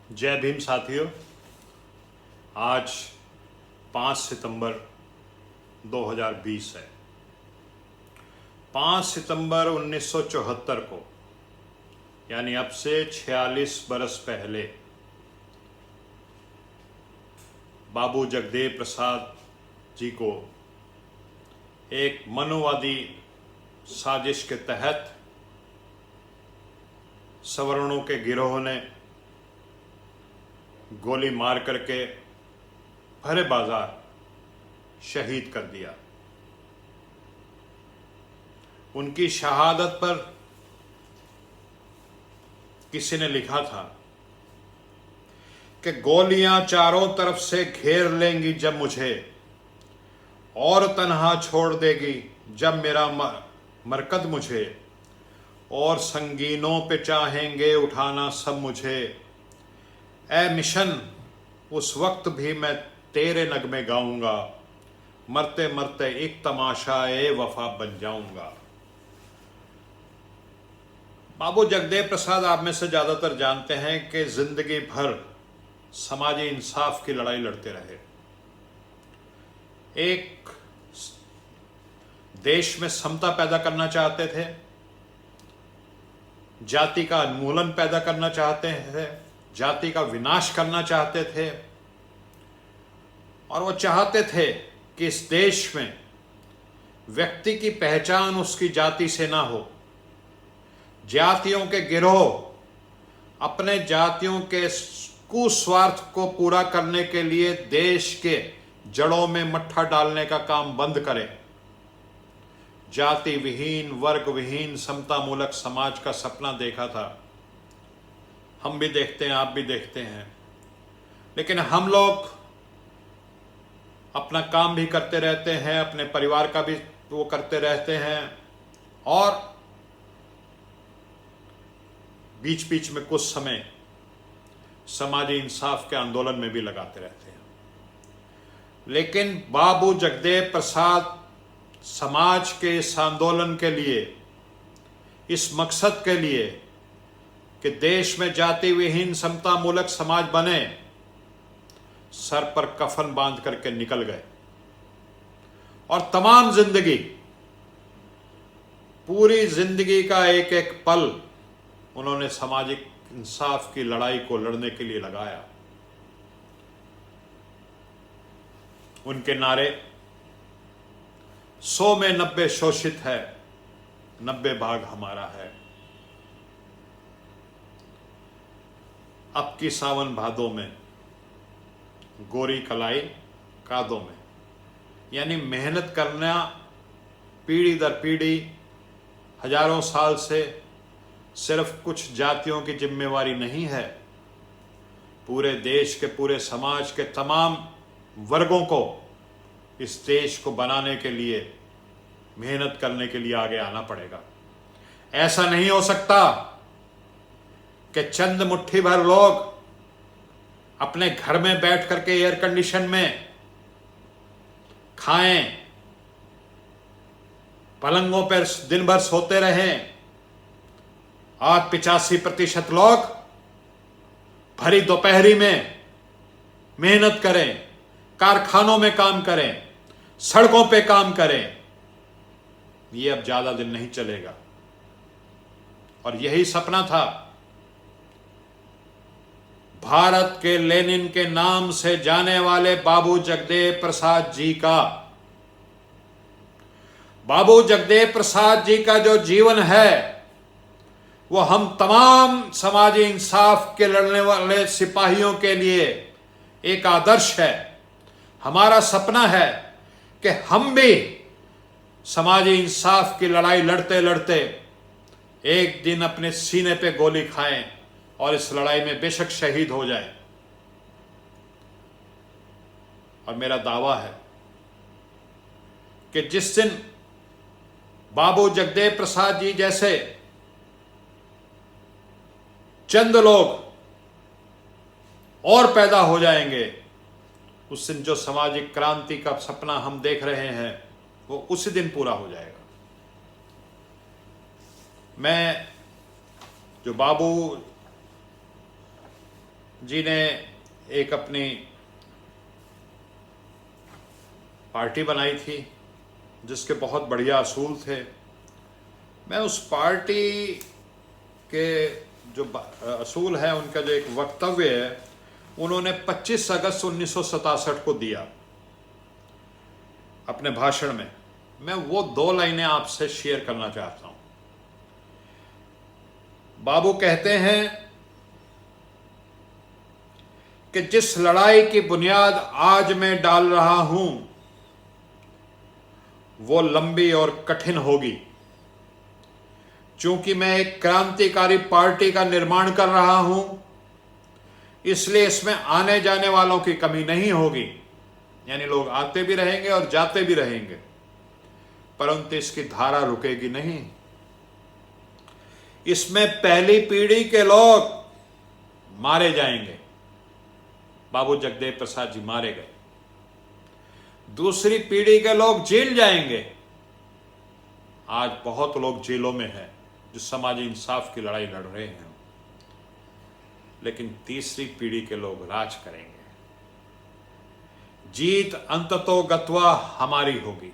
जय भीम साथियों। आज 5 सितंबर 2020 है। 5 सितंबर 1974 को, यानी अब से 46 बरस पहले, बाबू जगदेव प्रसाद जी को एक मनुवादी साजिश के तहत सवर्णों के गिरोह ने गोली मार करके भरे बाजार शहीद कर दिया। उनकी शहादत पर किसी ने लिखा था कि गोलियां चारों तरफ से घेर लेंगी जब मुझे, और तन्हा छोड़ देगी जब मेरा मरकद मुझे, और संगीनों पे चाहेंगे उठाना सब मुझे। ए मिशन उस वक्त भी मैं तेरे नगमे गाऊंगा, मरते मरते एक तमाशा ए वफा बन जाऊंगा। बाबू जगदेव प्रसाद आप में से ज़्यादातर जानते हैं कि जिंदगी भर समाजी इंसाफ की लड़ाई लड़ते रहे। एक देश में समता पैदा करना चाहते थे, जाति का उन्मूलन पैदा करना चाहते थे, जाति का विनाश करना चाहते थे, और वो चाहते थे कि इस देश में व्यक्ति की पहचान उसकी जाति से ना हो। जातियों के गिरोह अपने जातियों के कुस्वार्थ को पूरा करने के लिए देश के जड़ों में मट्ठा डालने का काम बंद करें। जाति विहीन, वर्ग विहीन, समता मूलक समाज का सपना देखा था। हम भी देखते हैं, आप भी देखते हैं, लेकिन हम लोग अपना काम भी करते रहते हैं, अपने परिवार का भी वो करते रहते हैं, और बीच बीच में कुछ समय समाजी इंसाफ के आंदोलन में भी लगाते रहते हैं। लेकिन बाबू जगदेव प्रसाद समाज के इस आंदोलन के लिए, इस मकसद के लिए कि देश में जाति विहीन समता मूलक समाज बने, सर पर कफन बांध करके निकल गए और तमाम जिंदगी, पूरी जिंदगी का एक एक पल उन्होंने सामाजिक इंसाफ की लड़ाई को लड़ने के लिए लगाया। उनके नारे 100 में 90 शोषित है, 90 भाग हमारा है। अब की सावन भादों में गोरी कलाई कादों में, यानी मेहनत करना पीढ़ी दर पीढ़ी हजारों साल से सिर्फ कुछ जातियों की जिम्मेवारी नहीं है। पूरे देश के, पूरे समाज के तमाम वर्गों को इस देश को बनाने के लिए, मेहनत करने के लिए आगे आना पड़ेगा। ऐसा नहीं हो सकता कि चंद मुट्ठी भर लोग अपने घर में बैठ करके एयर कंडीशन में खाएं, पलंगों पर दिन भर सोते रहें, और 85% लोग भरी दोपहरी में मेहनत करें, कारखानों में काम करें, सड़कों पे काम करें। ये अब ज्यादा दिन नहीं चलेगा। और यही सपना था भारत के लेनिन के नाम से जाने वाले बाबू जगदेव प्रसाद जी का। बाबू जगदेव प्रसाद जी का जो जीवन है वो हम तमाम समाजी इंसाफ के लड़ने वाले सिपाहियों के लिए एक आदर्श है। हमारा सपना है कि हम भी समाजी इंसाफ की लड़ाई लड़ते लड़ते एक दिन अपने सीने पे गोली खाएं और इस लड़ाई में बेशक शहीद हो जाएं। और मेरा दावा है कि जिस दिन बाबू जगदेव प्रसाद जी जैसे चंद लोग और पैदा हो जाएंगे, उस दिन जो सामाजिक क्रांति का सपना हम देख रहे हैं वो उसी दिन पूरा हो जाएगा। मैं जो बाबू जी ने एक अपनी पार्टी बनाई थी जिसके बहुत बढ़िया असूल थे। मैं उस पार्टी के जो असूल है, उनका जो एक वक्तव्य है, उन्होंने 25 अगस्त 1967 को दिया अपने भाषण में। मैं वो 2 लाइनें आपसे शेयर करना चाहता हूं। बाबू कहते हैं कि जिस लड़ाई की बुनियाद आज मैं डाल रहा हूं वो लंबी और कठिन होगी। चूंकि मैं एक क्रांतिकारी पार्टी का निर्माण कर रहा हूं, इसलिए इसमें आने जाने वालों की कमी नहीं होगी। यानी लोग आते भी रहेंगे और जाते भी रहेंगे, परंतु इसकी धारा रुकेगी नहीं। इसमें पहली पीढ़ी के लोग मारे जाएंगे। बाबू जगदेव प्रसाद जी मारे गए। दूसरी पीढ़ी के लोग जेल जाएंगे। आज बहुत लोग जेलों में हैं जो समाजी इंसाफ की लड़ाई लड़ रहे हैं, लेकिन तीसरी पीढ़ी के लोग राज करेंगे। जीत अंततो गत्वा हमारी होगी।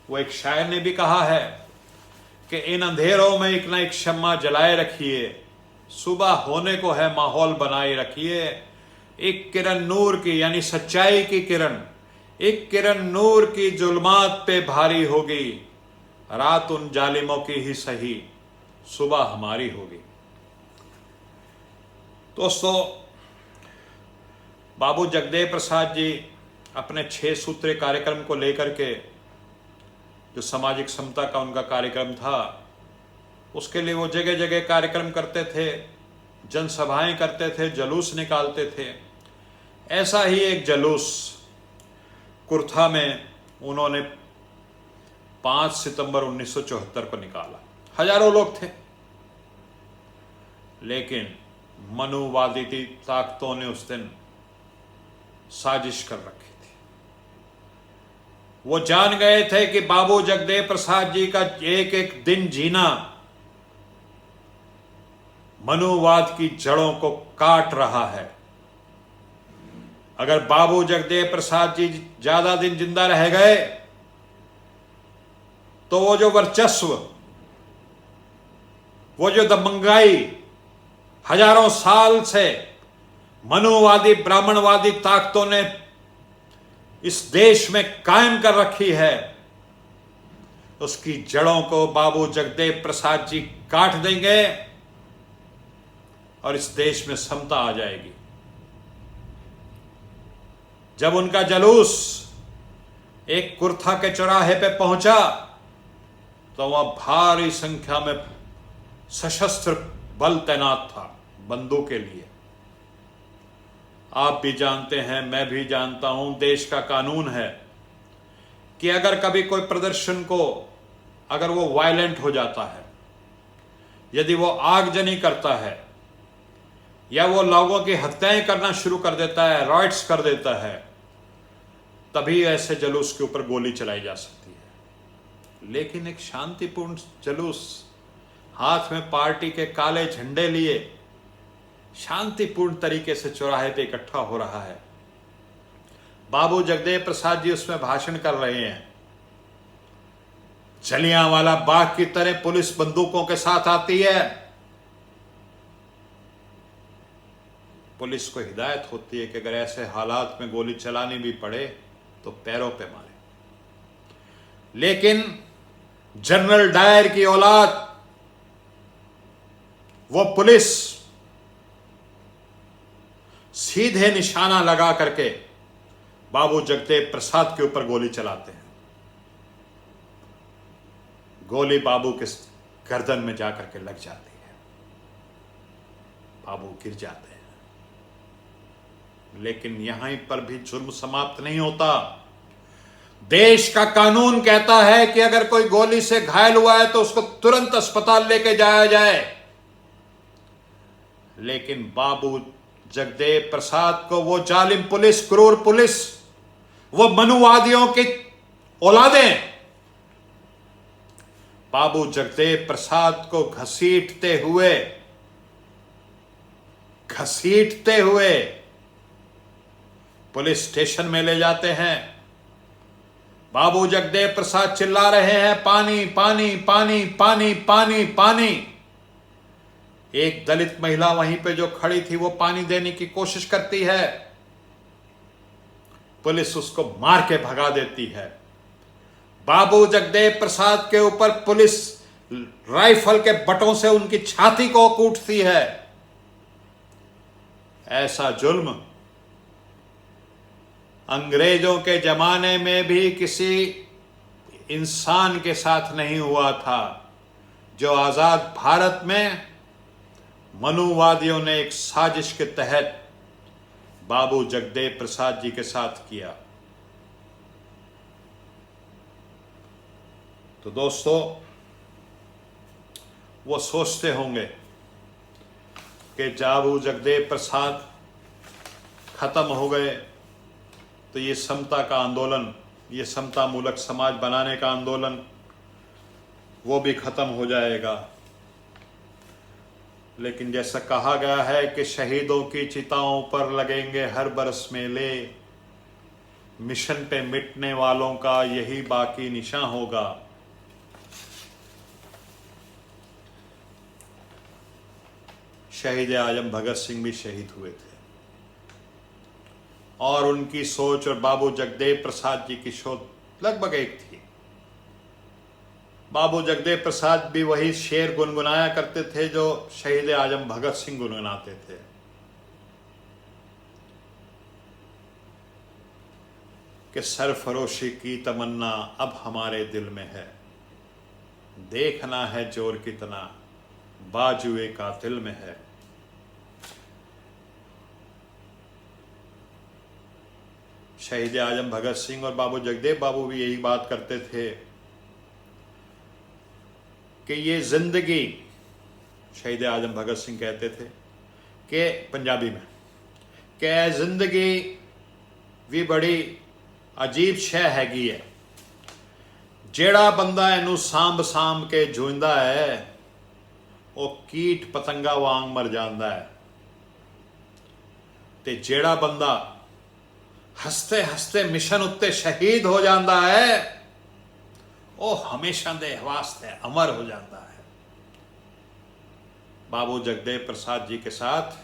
वो एक शायर ने भी कहा है कि इन अंधेरों में एक ना एक शम्मा जलाए रखिए, सुबह होने को है माहौल बनाए रखिए। एक किरण नूर की, यानी सच्चाई की किरण, एक किरण नूर की जुल्मात पे भारी होगी। रात उन जालिमों की ही सही, सुबह हमारी होगी। दोस्तों, बाबू जगदेव प्रसाद जी अपने 6 सूत्रीय कार्यक्रम को लेकर के, जो सामाजिक समता का उनका कार्यक्रम था, उसके लिए वो जगह जगह कार्यक्रम करते थे, जनसभाएं करते थे, जुलूस निकालते थे। ऐसा ही एक जुलूस कुर्था में उन्होंने 5 सितंबर 1974 को निकाला। हजारों लोग थे, लेकिन मनुवादी ताकतों ने उस दिन साजिश कर रखी थी। वो जान गए थे कि बाबू जगदेव प्रसाद जी का एक एक दिन जीना मनुवाद की जड़ों को काट रहा है। अगर बाबू जगदेव प्रसाद जी ज्यादा दिन जिंदा रह गए तो वो जो वर्चस्व, वो जो दबंगाई हजारों साल से मनुवादी ब्राह्मणवादी ताकतों ने इस देश में कायम कर रखी है, उसकी जड़ों को बाबू जगदेव प्रसाद जी काट देंगे और इस देश में समता आ जाएगी। जब उनका जुलूस एक कुर्था के चौराहे पे पहुंचा तो वहां भारी संख्या में सशस्त्र बल तैनात था बंदूक के लिए। आप भी जानते हैं, मैं भी जानता हूं, देश का कानून है कि अगर कभी कोई प्रदर्शन को, अगर वो वायलेंट हो जाता है, यदि वो आगजनी करता है या वो लोगों की हत्याएं करना शुरू कर देता है, राइट्स कर देता है, तभी ऐसे जुलूस के ऊपर गोली चलाई जा सकती है। लेकिन एक शांतिपूर्ण जुलूस, हाथ में पार्टी के काले झंडे लिए शांतिपूर्ण तरीके से चौराहे पे इकट्ठा हो रहा है। बाबू जगदेव प्रसाद जी उसमें भाषण कर रहे हैं। जलियांवाला बाग की तरह पुलिस बंदूकों के साथ आती है। पुलिस को हिदायत होती है कि अगर ऐसे हालात में गोली चलानी भी पड़े तो पैरों पे मारे। लेकिन जनरल डायर की औलाद, वो पुलिस सीधे निशाना लगा करके बाबू जगदेव प्रसाद के ऊपर गोली चलाते हैं। गोली बाबू के गर्दन में जाकर के लग जाती है, बाबू गिर जाते हैं। लेकिन यहीं पर भी जुर्म समाप्त नहीं होता। देश का कानून कहता है कि अगर कोई गोली से घायल हुआ है तो उसको तुरंत अस्पताल लेके जाया जाए। लेकिन बाबू जगदेव प्रसाद को वो जालिम पुलिस, क्रूर पुलिस, वो मनुवादियों की औलादें बाबू जगदेव प्रसाद को घसीटते हुए घसीटते हुए पुलिस स्टेशन में ले जाते हैं। बाबू जगदेव प्रसाद चिल्ला रहे हैं, पानी पानी पानी पानी पानी पानी। एक दलित महिला वहीं पे जो खड़ी थी वो पानी देने की कोशिश करती है, पुलिस उसको मार के भगा देती है। बाबू जगदेव प्रसाद के ऊपर पुलिस राइफल के बटों से उनकी छाती को कूटती है। ऐसा जुल्म अंग्रेजों के जमाने में भी किसी इंसान के साथ नहीं हुआ था, जो आजाद भारत में मनुवादियों ने एक साजिश के तहत बाबू जगदेव प्रसाद जी के साथ किया। तो दोस्तों, वो सोचते होंगे कि बाबू जगदेव प्रसाद खत्म हो गए तो ये समता का आंदोलन, ये समता मूलक समाज बनाने का आंदोलन, वो भी खत्म हो जाएगा। लेकिन जैसा कहा गया है कि शहीदों की चिताओं पर लगेंगे हर बरस मेले, मिशन पे मिटने वालों का यही बाकी निशान होगा। शहीद आजम भगत सिंह भी शहीद हुए थे और उनकी सोच और बाबू जगदेव प्रसाद जी की सोच लगभग एक थी। बाबू जगदेव प्रसाद भी वही शेर गुनगुनाया करते थे जो शहीद आजम भगत सिंह गुनगुनाते थे। कि सरफरोशी की तमन्ना अब हमारे दिल में है, देखना है जोर कितना बाजुए कातिल में है। शहीद आजम भगत सिंह और बाबू जगदेव बाबू भी यही बात करते थे कि ये जिंदगी, शहीद आजम भगत सिंह कहते थे कि पंजाबी में कि जिंदगी भी बड़ी अजीब शय हैगी है, जेड़ा बंदा इनू सांभ सांभ के जूंदा है वो कीट पतंगा वांग मर जांदा है, ते जेड़ा बंदा हसते हसते मिशन उत्ते शहीद हो जाता है वो हमेशा दे वास्ते अमर हो जाता है। बाबू जगदेव प्रसाद जी के साथ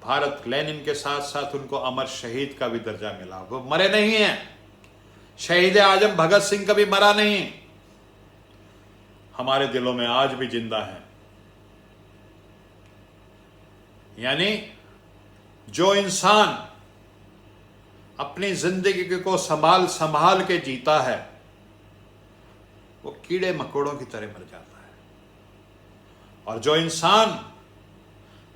भारत लेनिन के साथ साथ उनको अमर शहीद का भी दर्जा मिला। वो मरे नहीं हैं, शहीद आजम भगत सिंह कभी मरा नहीं, हमारे दिलों में आज भी जिंदा है। यानी जो इंसान अपनी जिंदगी को संभाल संभाल के जीता है वो कीड़े मकोड़ों की तरह मर जाता है, और जो इंसान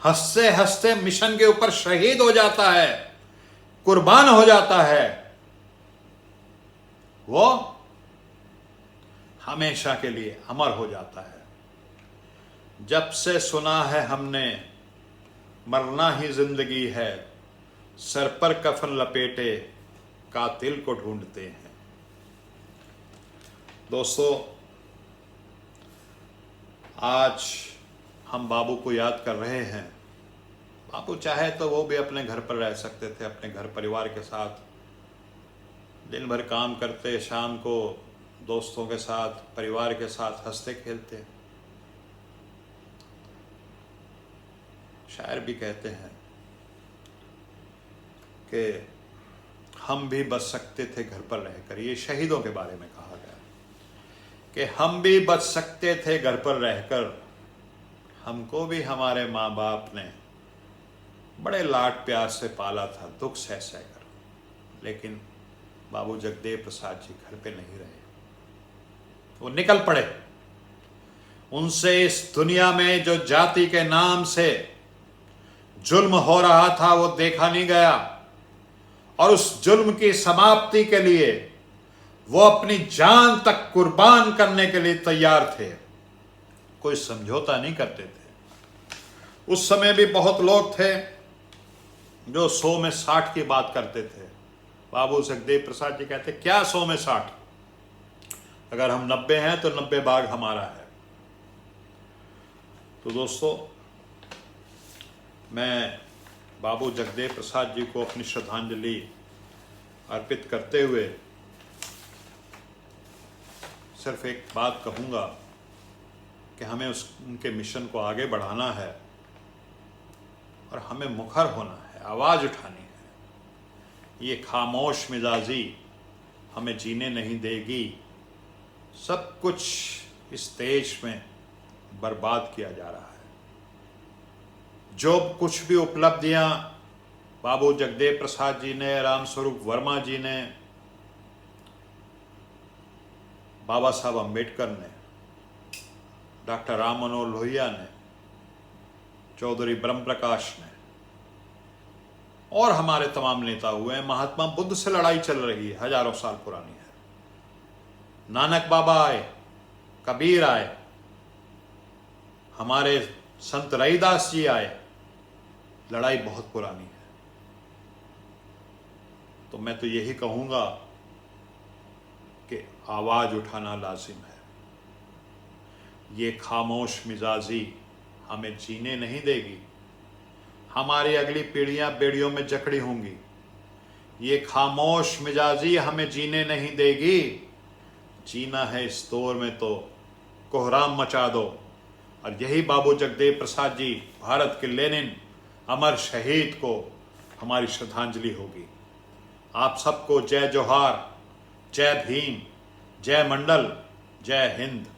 हंसते हंसते मिशन के ऊपर शहीद हो जाता है, कुर्बान हो जाता है, वो हमेशा के लिए अमर हो जाता है। जब से सुना है हमने मरना ही जिंदगी है, सर पर कफन लपेटे कातिल को ढूंढते हैं। दोस्तों, आज हम बाबू को याद कर रहे हैं। बाबू चाहे तो वो भी अपने घर पर रह सकते थे, अपने घर परिवार के साथ दिन भर काम करते, शाम को दोस्तों के साथ परिवार के साथ हंसते खेलते। शायर भी कहते हैं कि हम भी बच सकते थे घर पर रहकर। ये शहीदों के बारे में कहा गया कि हम भी बच सकते थे घर पर रहकर, हमको भी हमारे माँ बाप ने बड़े लाड प्यार से पाला था, दुख सह सह कर। लेकिन बाबू जगदेव प्रसाद जी घर पे नहीं रहे, वो निकल पड़े। उनसे इस दुनिया में जो जाति के नाम से जुल्म हो रहा था वो देखा नहीं गया, और उस जुल्म की समाप्ति के लिए वो अपनी जान तक कुर्बान करने के लिए तैयार थे, कोई समझौता नहीं करते थे। उस समय भी बहुत लोग थे जो 100 में 60 की बात करते थे। बाबू जगदेव प्रसाद जी कहते क्या 100 में 60, अगर हम 90 हैं तो 90 भाग हमारा है। तो दोस्तों, मैं बाबू जगदेव प्रसाद जी को अपनी श्रद्धांजलि अर्पित करते हुए सिर्फ एक बात कहूँगा कि हमें उनके मिशन को आगे बढ़ाना है और हमें मुखर होना है, आवाज़ उठानी है। ये खामोश मिजाजी हमें जीने नहीं देगी। सब कुछ इस देश में बर्बाद किया जा रहा है। जो कुछ भी उपलब्धियां बाबू जगदेव प्रसाद जी ने, रामस्वरूप वर्मा जी ने, बाबा साहब अम्बेडकर ने, डॉक्टर राम मनोहर लोहिया ने, चौधरी ब्रह्म प्रकाश ने और हमारे तमाम नेता हुए हैं। महात्मा बुद्ध से लड़ाई चल रही है, हजारों साल पुरानी है। नानक बाबा आए, कबीर आए, हमारे संत रईदास जी आए। लड़ाई बहुत पुरानी है। तो मैं तो यही कहूँगा कि आवाज़ उठाना लाजिम है। ये खामोश मिजाजी हमें जीने नहीं देगी। हमारी अगली पीढ़ियां बेड़ियों में जकड़ी होंगी। ये खामोश मिजाजी हमें जीने नहीं देगी। जीना है इस दौर में तो कोहराम मचा दो। और यही बाबू जगदेव प्रसाद जी, भारत के लेनिन, अमर शहीद को हमारी श्रद्धांजलि होगी। आप सबको जय जोहार, जय भीम, जय मंडल, जय हिंद।